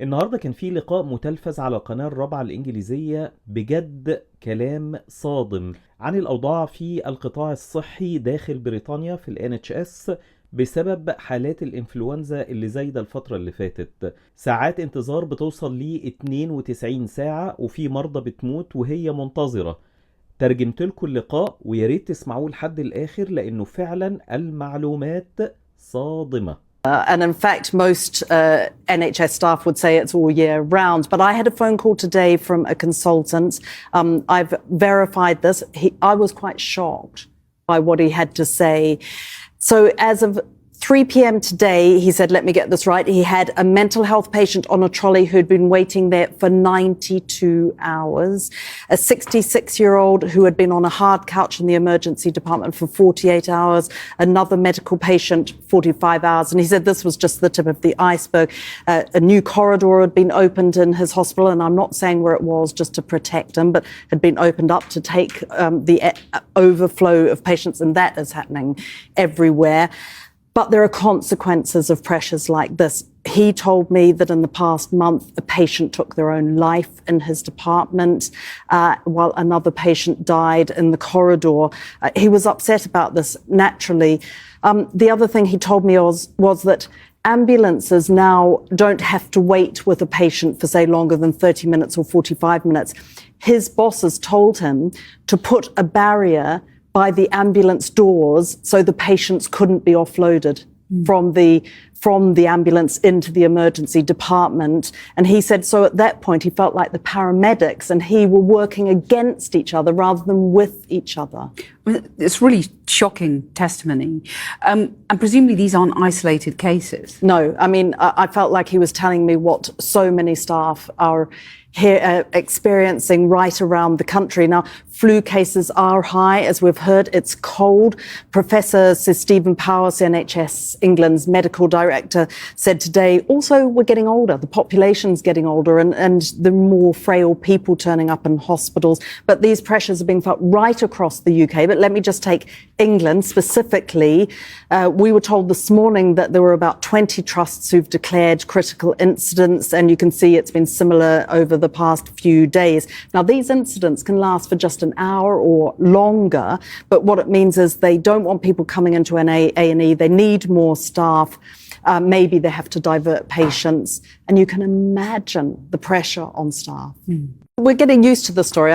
النهاردة كان في لقاء متلفز على القناة الرابعة الإنجليزية، بجد كلام صادم عن الأوضاع في القطاع الصحي داخل بريطانيا في NHS بسبب حالات الإنفلونزا اللي زايدة الفترة اللي فاتت. ساعات انتظار بتوصل ل 92 ساعة، وفي مرضى بتموت وهي منتظرة. ترجمت لكم اللقاء وياريت تسمعوه لحد الآخر لأنه فعلا المعلومات صادمة. And in fact, most NHS staff would say it's all year round. But I had a phone call today from a consultant. I've verified this. I was quite shocked by what he had to say. So as of 3 p.m. today, he said, let me get this right, he had a mental health patient on a trolley who'd been waiting there for 92 hours, a 66-year-old who had been on a hard couch in the emergency department for 48 hours, another medical patient 45 hours. And he said this was just the tip of the iceberg. A new corridor had been opened in his hospital, and I'm not saying where it was just to protect him, but had been opened up to take the overflow of patients, and that is happening everywhere. But there are consequences of pressures like this. He told me that in the past month, a patient took their own life in his department, while another patient died in the corridor. He was upset about this, naturally. The other thing he told me was that ambulances now don't have to wait with a patient for, say, longer than 30 minutes or 45 minutes. His bosses told him to put a barrier by the ambulance doors so the patients couldn't be offloaded from the ambulance into the emergency department. And he said, so at that point, he felt like the paramedics and he were working against each other rather than with each other. It's really shocking testimony. And presumably these aren't isolated cases. No, I mean, I felt like he was telling me what so many staff are here experiencing right around the country. Now, flu cases are high, as we've heard. It's cold. Professor Sir Stephen Powers, NHS England's medical director, said today, also, we're getting older. The population's getting older, and the more frail people turning up in hospitals. But these pressures are being felt right across the UK. But let me just take England specifically. We were told this morning that there were about 20 trusts who've declared critical incidents, and you can see it's been similar over the past few days. Now, these incidents can last for just an hour or longer, but what it means is they don't want people coming into an A&E. They need more staff. Maybe they have to divert patients, and you can imagine the pressure on staff. We're getting used to the story.